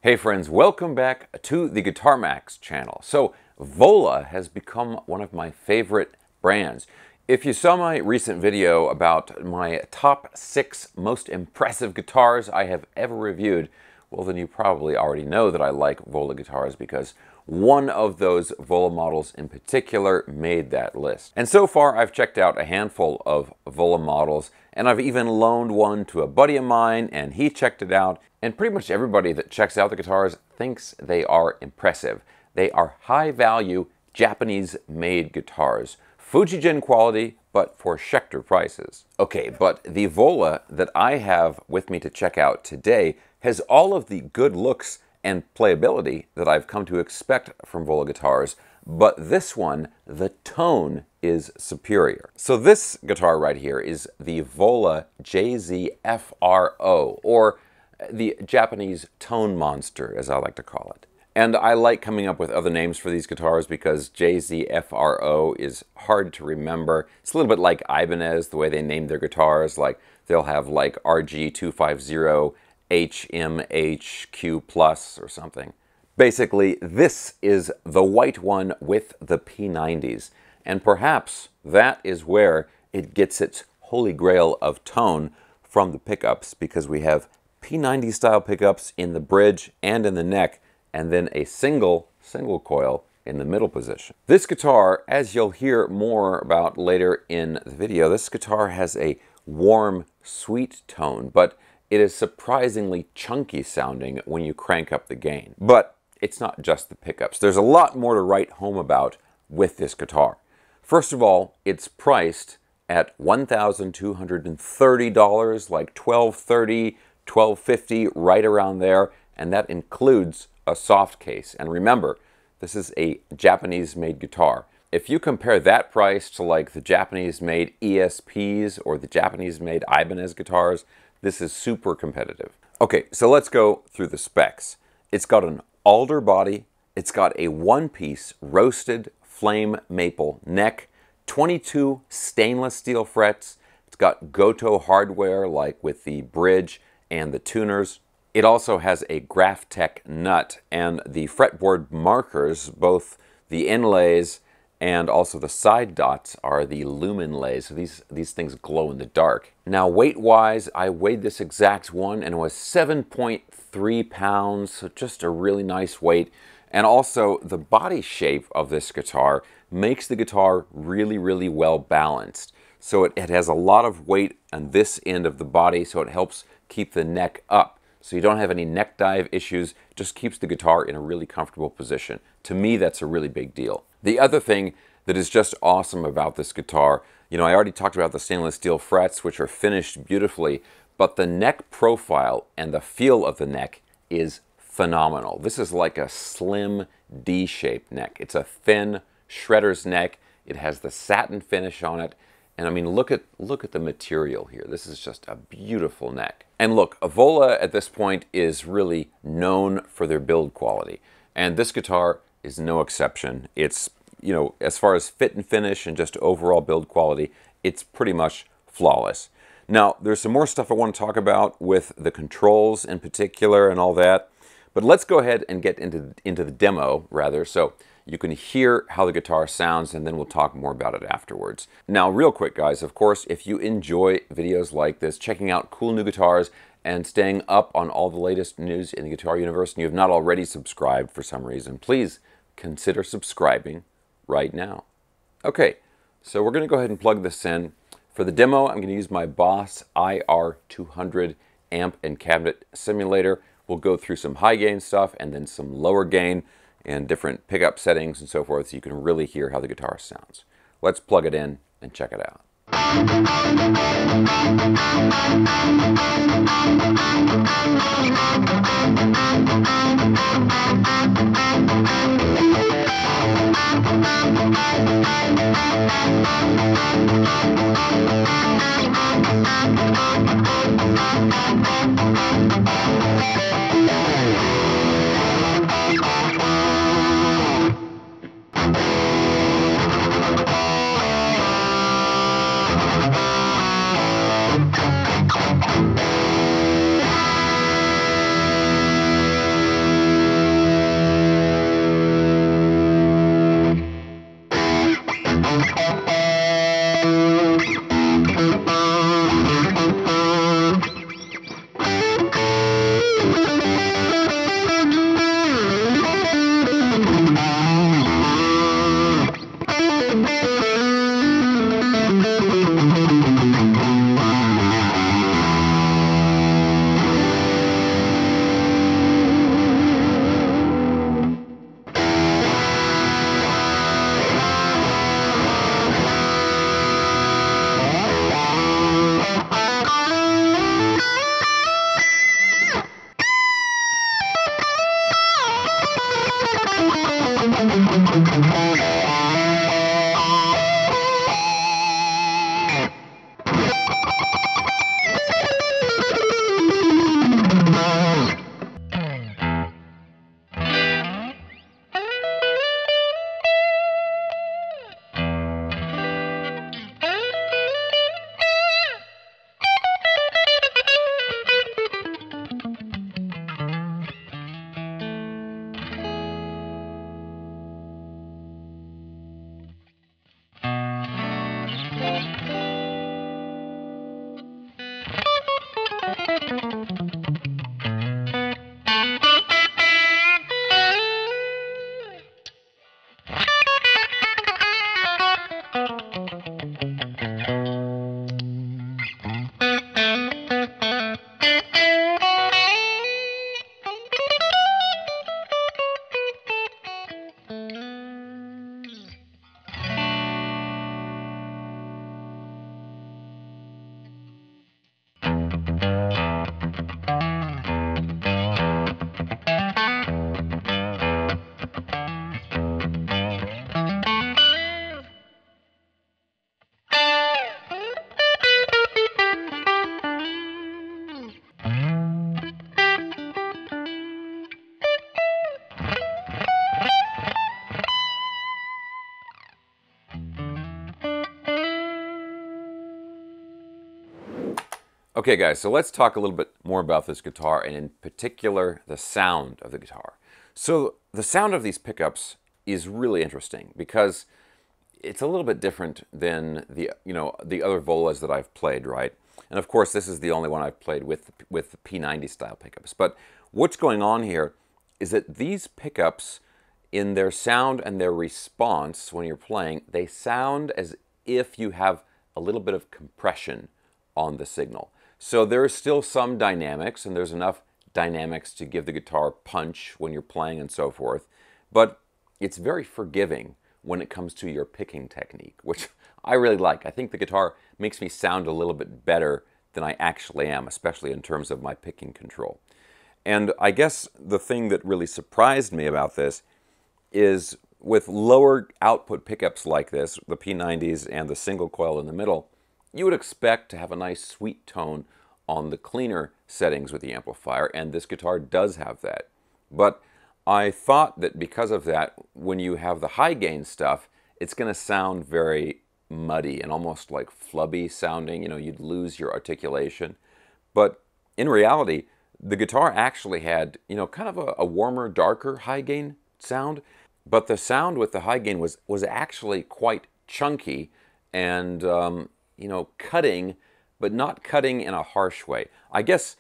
Hey friends, welcome back to the Guitar Max channel. So Vola has become one of my favorite brands. If you saw my recent video about my top 6 most impressive guitars I have ever reviewed, well then you probably already know that I like Vola guitars because one of those Vola models in particular made that list. And so far I've checked out a handful of Vola models, and I've even loaned one to a buddy of mine and he checked it out. And pretty much everybody that checks out the guitars thinks they are impressive. They are high-value, Japanese-made guitars. Fujijin quality, but for Schecter prices. Okay, but the Vola that I have with me to check out today has all of the good looks and playability that I've come to expect from Vola guitars, but this one, the tone is superior. So this guitar right here is the Vola JZFRO, or the Japanese tone monster, as I like to call it. And I like coming up with other names for these guitars because JZFRO is hard to remember. It's a little bit like Ibanez, the way they name their guitars. Like they'll have like RG250 HMHQ Plus or something. Basically, this is the white one with the P90s. And perhaps that is where it gets its holy grail of tone from the pickups, because we have P90 style pickups in the bridge and in the neck, and then a single coil in the middle position. This guitar, as you'll hear more about later in the video, this guitar has a warm, sweet tone, but it is surprisingly chunky sounding when you crank up the gain. But it's not just the pickups. There's a lot more to write home about with this guitar. First of all, it's priced at $1,230, like $1,230, $1,250, right around there, and that includes a soft case. And remember, this is a Japanese-made guitar. If you compare that price to like the Japanese-made ESPs or the Japanese-made Ibanez guitars, this is super competitive. Okay, so let's go through the specs. It's got an alder body, it's got a one-piece roasted flame maple neck, 22 stainless steel frets, it's got Gotoh hardware like with the bridge and the tuners. It also has a Graphtec nut, and the fretboard markers, both the inlays and also the side dots, are the lumen lays. So these things glow in the dark. Now weight-wise, I weighed this exact one and it was 7.3 pounds, so just a really nice weight. And also the body shape of this guitar makes the guitar really, really well balanced. So it has a lot of weight on this end of the body, so it helps keep the neck up. So you don't have any neck dive issues, just keeps the guitar in a really comfortable position. To me, that's a really big deal. The other thing that is just awesome about this guitar, you know, I already talked about the stainless steel frets, which are finished beautifully, but the neck profile and the feel of the neck is phenomenal. This is like a slim D-shaped neck. It's a thin shredder's neck. It has the satin finish on it. And I mean, look at the material here. This is just a beautiful neck. And look, Vola at this point is really known for their build quality. And this guitar is no exception. It's, you know, as far as fit and finish and just overall build quality, it's pretty much flawless. Now, there's some more stuff I want to talk about with the controls in particular and all that. But let's go ahead and get into the demo, rather, so you can hear how the guitar sounds, and then we'll talk more about it afterwards. Now, real quick, guys, of course, if you enjoy videos like this, checking out cool new guitars and staying up on all the latest news in the guitar universe, and you have not already subscribed for some reason, please consider subscribing right now. Okay, so we're going to go ahead and plug this in. For the demo, I'm going to use my Boss IR200 amp and cabinet simulator. We'll go through some high gain stuff and then some lower gain and different pickup settings and so forth, so you can really hear how the guitar sounds. Let's plug it in and check it out. Okay guys, so let's talk a little bit more about this guitar, and in particular the sound of the guitar. So the sound of these pickups is really interesting because it's a little bit different than the other Volas that I've played, right? And of course this is the only one I've played with the P90 style pickups. But what's going on here is that these pickups, in their sound and their response when you're playing, they sound as if you have a little bit of compression on the signal. So there's still some dynamics, and there's enough dynamics to give the guitar punch when you're playing and so forth, but it's very forgiving when it comes to your picking technique, which I really like. I think the guitar makes me sound a little bit better than I actually am, especially in terms of my picking control. And I guess the thing that really surprised me about this is with lower output pickups like this, the P90s and the single coil in the middle, you would expect to have a nice sweet tone on the cleaner settings with the amplifier, and this guitar does have that. But I thought that because of that, when you have the high gain stuff, it's going to sound very muddy and almost like flubby sounding. You'd lose your articulation. But in reality, the guitar actually had, kind of a warmer, darker high gain sound. But the sound with the high gain was actually quite chunky and cutting, but not cutting in a harsh way. I guess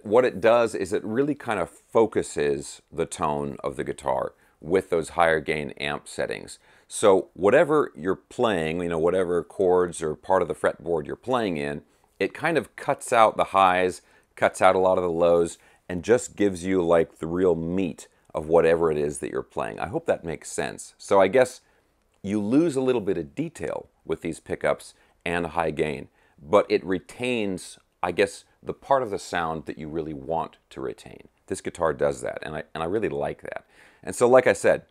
what it does is it really kind of focuses the tone of the guitar with those higher gain amp settings. So whatever you're playing, whatever chords or part of the fretboard you're playing in, it kind of cuts out the highs, cuts out a lot of the lows, and just gives you like the real meat of whatever it is that you're playing. I hope that makes sense. So I guess you lose a little bit of detail with these pickups and high gain, but it retains, I guess, the part of the sound that you really want to retain. This guitar does that, and I really like that. And so, like I said,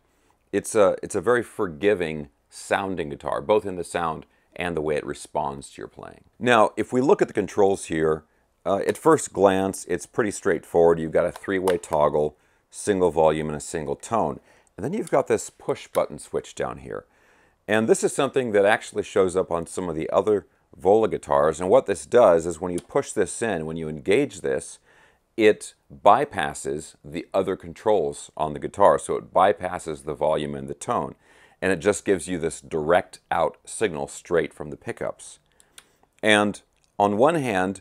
it's a very forgiving sounding guitar, both in the sound and the way it responds to your playing. Now, if we look at the controls here, at first glance, it's pretty straightforward. You've got a three-way toggle, single volume, and a single tone. And then you've got this push button switch down here. And this is something that actually shows up on some of the other Vola guitars. And what this does is when you push this in, when you engage this, it bypasses the other controls on the guitar. So it bypasses the volume and the tone. and it just gives you this direct out signal straight from the pickups. And on one hand,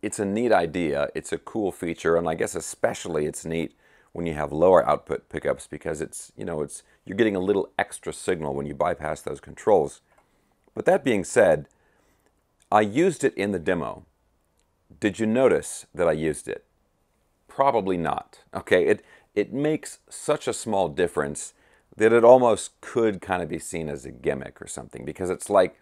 it's a neat idea, it's a cool feature, and I guess especially it's neat when you have lower output pickups because it's, you're getting a little extra signal when you bypass those controls. But that being said, I used it in the demo. Did you notice that I used it? Probably not. Okay, it makes such a small difference that it almost could kind of be seen as a gimmick or something, because it's like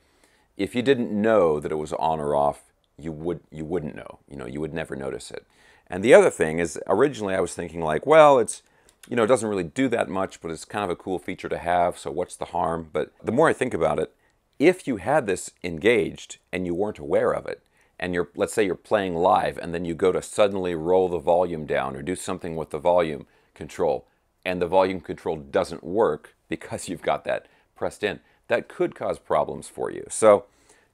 if you didn't know that it was on or off, you wouldn't know. You would never notice it. And the other thing is, originally I was thinking like, well, it's, it doesn't really do that much, but it's kind of a cool feature to have, so what's the harm? But the more I think about it, if you had this engaged and you weren't aware of it, and let's say you're playing live and then you go to suddenly roll the volume down or do something with the volume control, and the volume control doesn't work because you've got that pressed in, that could cause problems for you. So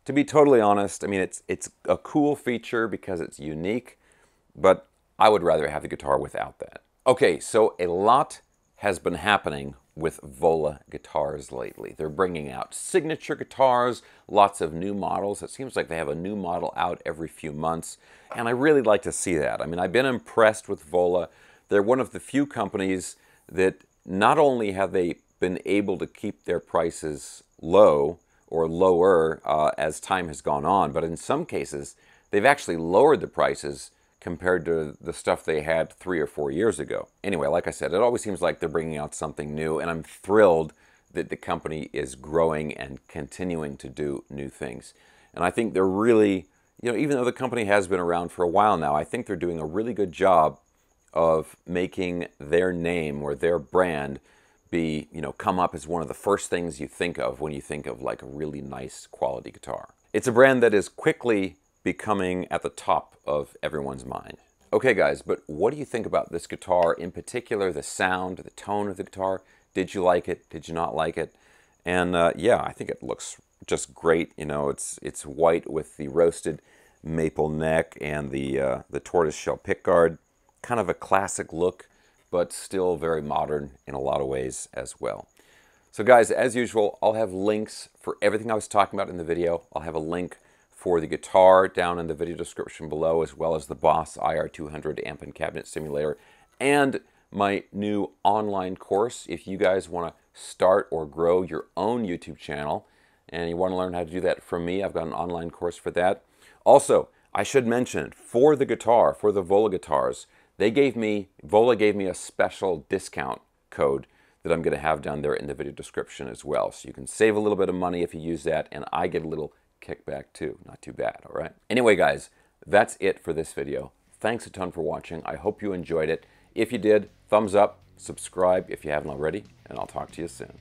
to be totally honest, I mean, it's a cool feature because it's unique, but I would rather have the guitar without that. Okay, so a lot has been happening with Vola Guitars lately. They're bringing out signature guitars, lots of new models. It seems like they have a new model out every few months, and I really like to see that. I mean, I've been impressed with Vola. They're one of the few companies that not only have they been able to keep their prices low or lower as time has gone on, but in some cases, they've actually lowered the prices compared to the stuff they had 3 or 4 years ago. Anyway, like I said, it always seems like they're bringing out something new, and I'm thrilled that the company is growing and continuing to do new things. And I think they're really, even though the company has been around for a while now, I think they're doing a really good job of making their name or their brand be, come up as one of the first things you think of when you think of like a really nice quality guitar. It's a brand that is quickly becoming at the top of everyone's mind. Okay guys, but what do you think about this guitar, in particular the sound, the tone of the guitar? Did you like it? Did you not like it? And yeah, I think it looks just great. It's white with the roasted maple neck and the tortoiseshell pickguard. Kind of a classic look, but still very modern in a lot of ways as well. So guys, as usual, I'll have links for everything I was talking about in the video. I'll have a link for the guitar down in the video description below, as well as the Boss IR200 amp and cabinet simulator, and my new online course. If you guys want to start or grow your own YouTube channel and you want to learn how to do that from me, I've got an online course for that. Also, I should mention, for the guitar, for the Vola Guitars, Vola gave me a special discount code that I'm going to have down there in the video description as well. So you can save a little bit of money if you use that, and I get a little kickback too. Not too bad, all right? Anyway, guys, that's it for this video. Thanks a ton for watching. I hope you enjoyed it. If you did, thumbs up, subscribe if you haven't already, and I'll talk to you soon.